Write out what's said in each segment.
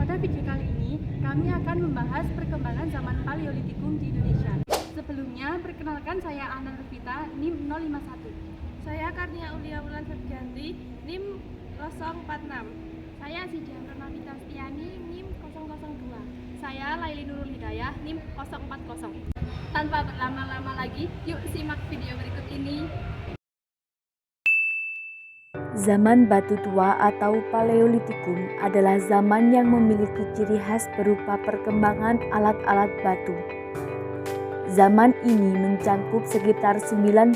Pada video kali ini, kami akan membahas perkembangan zaman Paleolitikum di Indonesia. Sebelumnya, perkenalkan saya Ana Revita, NIM 051. Saya Karnia Ulia Wulan Febrianti, NIM 046. Saya Sidia Purnamita Stiani, NIM 002. Saya Laili Nurul Hidayah, NIM 040. Tanpa berlama-lama lagi, yuk simak video berikut ini. Zaman Batu Tua atau Paleolitikum adalah zaman yang memiliki ciri khas berupa perkembangan alat-alat batu. Zaman ini mencangkup sekitar 95%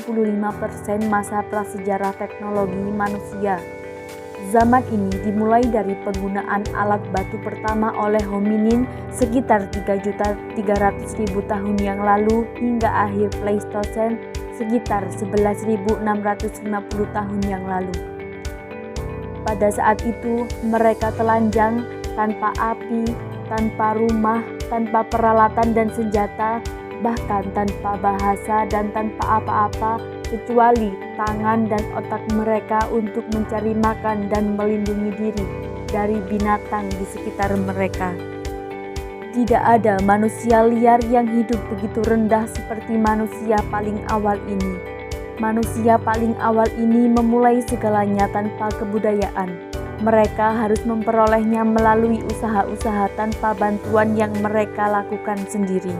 masa prasejarah teknologi manusia. Zaman ini dimulai dari penggunaan alat batu pertama oleh hominin sekitar 3.300.000 tahun yang lalu hingga akhir Pleistosen sekitar 11.650 tahun yang lalu. Pada saat itu, mereka telanjang, tanpa api, tanpa rumah, tanpa peralatan dan senjata, bahkan tanpa bahasa dan tanpa apa-apa kecuali tangan dan otak mereka untuk mencari makan dan melindungi diri dari binatang di sekitar mereka. Tidak ada manusia liar yang hidup begitu rendah seperti manusia paling awal ini. Manusia paling awal ini memulai segalanya tanpa kebudayaan. Mereka harus memperolehnya melalui usaha-usaha tanpa bantuan yang mereka lakukan sendiri.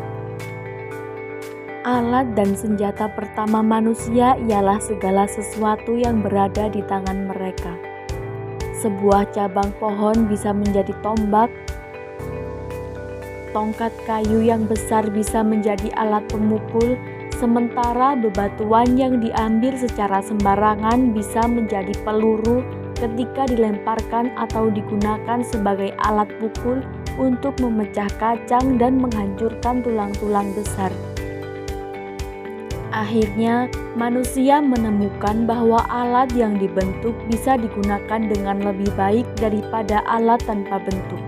Alat dan senjata pertama manusia ialah segala sesuatu yang berada di tangan mereka. Sebuah cabang pohon bisa menjadi tombak, tongkat kayu yang besar bisa menjadi alat pemukul, sementara bebatuan yang diambil secara sembarangan bisa menjadi peluru ketika dilemparkan atau digunakan sebagai alat pukul untuk memecah kacang dan menghancurkan tulang-tulang besar. Akhirnya, manusia menemukan bahwa alat yang dibentuk bisa digunakan dengan lebih baik daripada alat tanpa bentuk.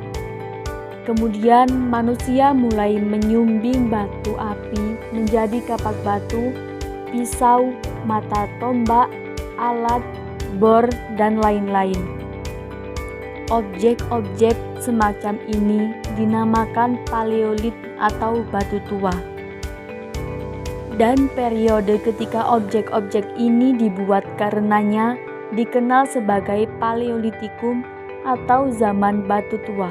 Kemudian manusia mulai menyumbing batu api menjadi kapak batu, pisau, mata tombak, alat, bor, dan lain-lain. Objek-objek semacam ini dinamakan paleolit atau batu tua. Dan periode ketika objek-objek ini dibuat karenanya dikenal sebagai Paleolitikum atau zaman batu tua.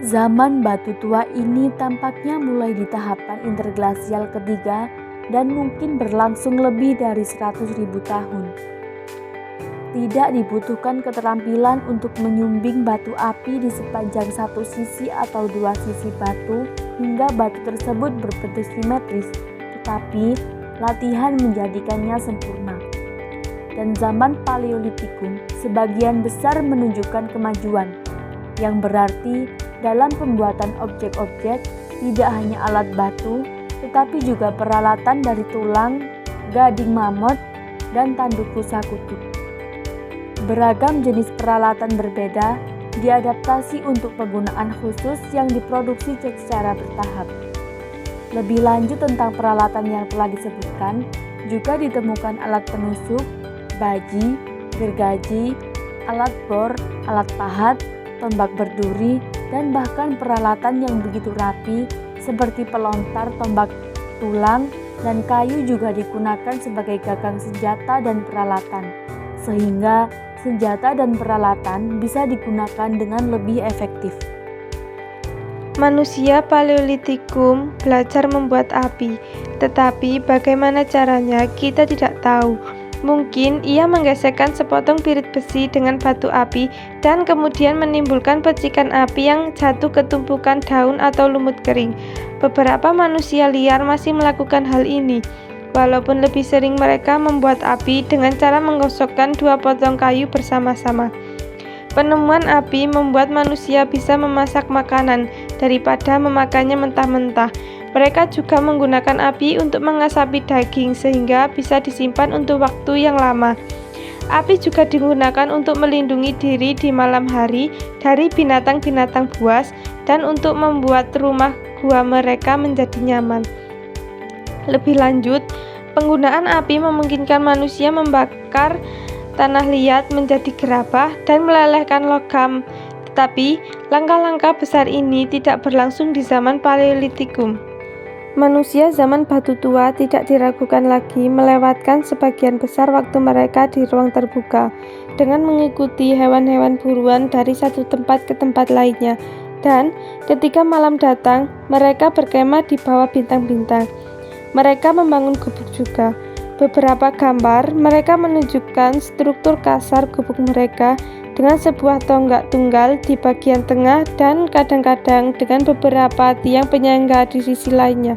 Zaman batu tua ini tampaknya mulai di tahapan interglasial ketiga dan mungkin berlangsung lebih dari 100.000 tahun. Tidak dibutuhkan keterampilan untuk menyumbing batu api di sepanjang satu sisi atau dua sisi batu hingga batu tersebut berbentuk simetris, tetapi latihan menjadikannya sempurna. Dan zaman Paleolitikum sebagian besar menunjukkan kemajuan, yang berarti dalam pembuatan objek-objek tidak hanya alat batu, tetapi juga peralatan dari tulang, gading mamut, dan tanduk rusa kutub. Beragam jenis peralatan berbeda diadaptasi untuk penggunaan khusus yang diproduksi secara bertahap. Lebih lanjut tentang peralatan yang telah disebutkan, juga ditemukan alat penusuk, baji, gergaji, alat bor, alat pahat, tombak berduri, dan bahkan peralatan yang begitu rapi seperti pelontar tombak tulang dan kayu juga digunakan sebagai gagang senjata dan peralatan, sehingga senjata dan peralatan bisa digunakan dengan lebih efektif. Manusia Paleolitikum belajar membuat api, tetapi bagaimana caranya kita tidak tahu. Mungkin ia menggesekkan sepotong birit besi dengan batu api dan kemudian menimbulkan percikan api yang jatuh ke tumpukan daun atau lumut kering. Beberapa manusia liar masih melakukan hal ini, walaupun lebih sering mereka membuat api dengan cara menggosokkan dua potong kayu bersama-sama. Penemuan api membuat manusia bisa memasak makanan daripada memakannya mentah-mentah. Mereka juga menggunakan api untuk mengasapi daging sehingga bisa disimpan untuk waktu yang lama. Api juga digunakan untuk melindungi diri di malam hari dari binatang-binatang buas dan untuk membuat rumah gua mereka menjadi nyaman. Lebih lanjut, penggunaan api memungkinkan manusia membakar tanah liat menjadi gerabah dan melelehkan logam Tetapi, langkah-langkah besar ini tidak berlangsung di zaman Paleolitikum. Manusia zaman batu tua tidak diragukan lagi melewatkan sebagian besar waktu mereka di ruang terbuka dengan mengikuti hewan-hewan buruan dari satu tempat ke tempat lainnya. Dan ketika malam datang, mereka berkemah di bawah bintang-bintang. Mereka membangun gubuk juga. Beberapa gambar mereka menunjukkan struktur kasar gubuk mereka dengan sebuah tonggak tunggal di bagian tengah dan kadang-kadang dengan beberapa tiang penyangga di sisi lainnya.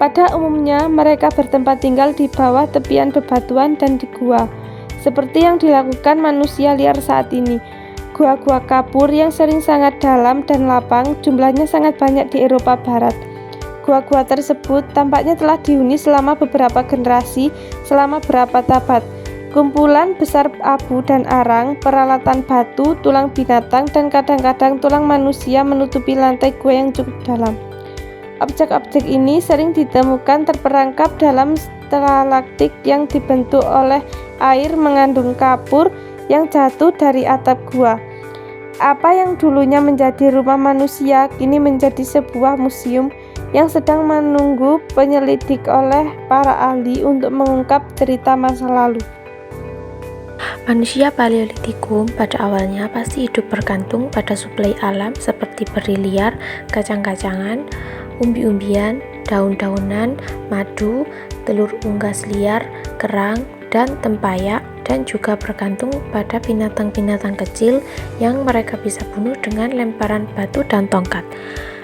Pada umumnya mereka bertempat tinggal di bawah tepian bebatuan dan di gua, seperti yang dilakukan manusia liar saat ini. Gua-gua kapur yang sering sangat dalam dan lapang jumlahnya sangat banyak di Eropa Barat. Gua-gua tersebut tampaknya telah dihuni selama beberapa generasi, selama berapa abad. Kumpulan besar abu dan arang, peralatan batu, tulang binatang, dan kadang-kadang tulang manusia menutupi lantai gua yang cukup dalam. Objek-objek ini sering ditemukan terperangkap dalam stalaktit yang dibentuk oleh air mengandung kapur yang jatuh dari atap gua. Apa yang dulunya menjadi rumah manusia kini menjadi sebuah museum yang sedang menunggu penyelidik oleh para ahli untuk mengungkap cerita masa lalu. Manusia Paleolitikum pada awalnya pasti hidup bergantung pada suplai alam seperti peri liar, kacang-kacangan, umbi-umbian, daun-daunan, madu, telur unggas liar, kerang, dan tempayak, dan juga bergantung pada binatang-binatang kecil yang mereka bisa bunuh dengan lemparan batu dan tongkat.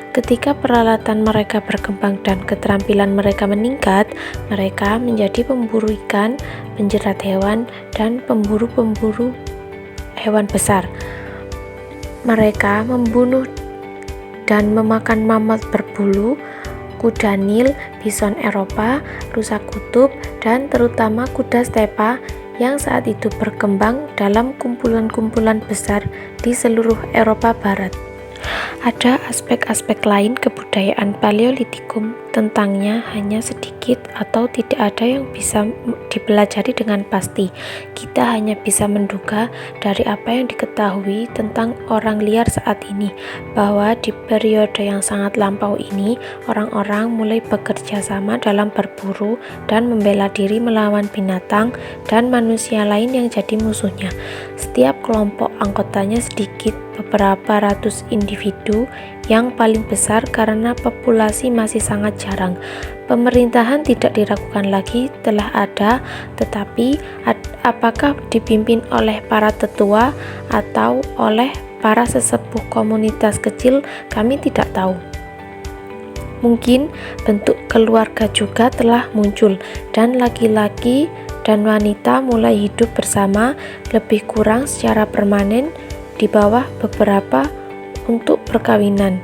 Ketika peralatan mereka berkembang dan keterampilan mereka meningkat, mereka menjadi pemburu ikan, penjerat hewan, dan pemburu-pemburu hewan besar. Mereka membunuh dan memakan mamut berbulu, kuda Nil, bison Eropa, rusa kutub, dan terutama kuda stepa yang saat itu berkembang dalam kumpulan-kumpulan besar di seluruh Eropa Barat. Ada aspek-aspek lain kebudayaan Paleolitikum, tentangnya hanya sedikit atau tidak ada yang bisa dipelajari dengan pasti. Kita hanya bisa menduga dari apa yang diketahui tentang orang liar saat ini, bahwa di periode yang sangat lampau ini, orang-orang mulai bekerja sama dalam berburu dan membela diri melawan binatang dan manusia lain yang jadi musuhnya. Setiap kelompok anggotanya sedikit, beberapa ratus individu, yang paling besar karena populasi masih sangat jarang. Pemerintahan tidak diragukan lagi telah ada, tetapi apakah dipimpin oleh para tetua atau oleh para sesepuh komunitas kecil, kami tidak tahu. Mungkin bentuk keluarga juga telah muncul, dan laki-laki dan wanita mulai hidup bersama lebih kurang secara permanen di bawah beberapa untuk perkawinan.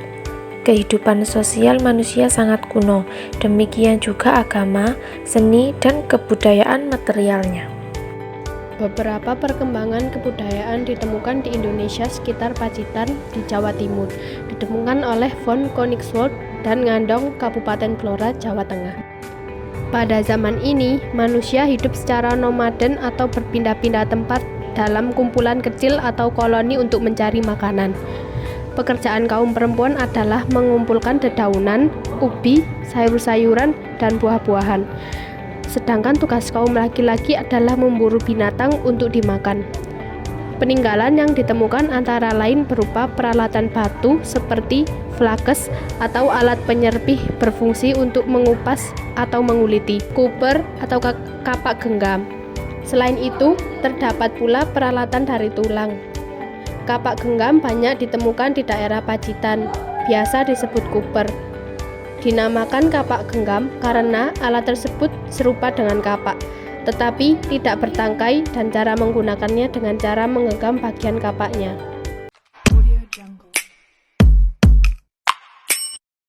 Kehidupan sosial manusia sangat kuno, demikian juga agama, seni, dan kebudayaan materialnya. Beberapa perkembangan kebudayaan ditemukan di Indonesia sekitar Pacitan di Jawa Timur, ditemukan oleh von Koenigswald dan Ngandong, Kabupaten Blora, Jawa Tengah. Pada zaman ini, manusia hidup secara nomaden atau berpindah-pindah tempat dalam kumpulan kecil atau koloni untuk mencari makanan. Pekerjaan kaum perempuan adalah mengumpulkan dedaunan, ubi, sayur-sayuran, dan buah-buahan. Sedangkan tugas kaum laki-laki adalah memburu binatang untuk dimakan. Peninggalan yang ditemukan antara lain berupa peralatan batu seperti flages atau alat penyerpih berfungsi untuk mengupas atau menguliti, kuper atau kapak genggam. Selain itu, terdapat pula peralatan dari tulang. Kapak genggam banyak ditemukan di daerah Pacitan, biasa disebut kuper. Dinamakan kapak genggam karena alat tersebut serupa dengan kapak, tetapi tidak bertangkai dan cara menggunakannya dengan cara menggenggam bagian kapaknya.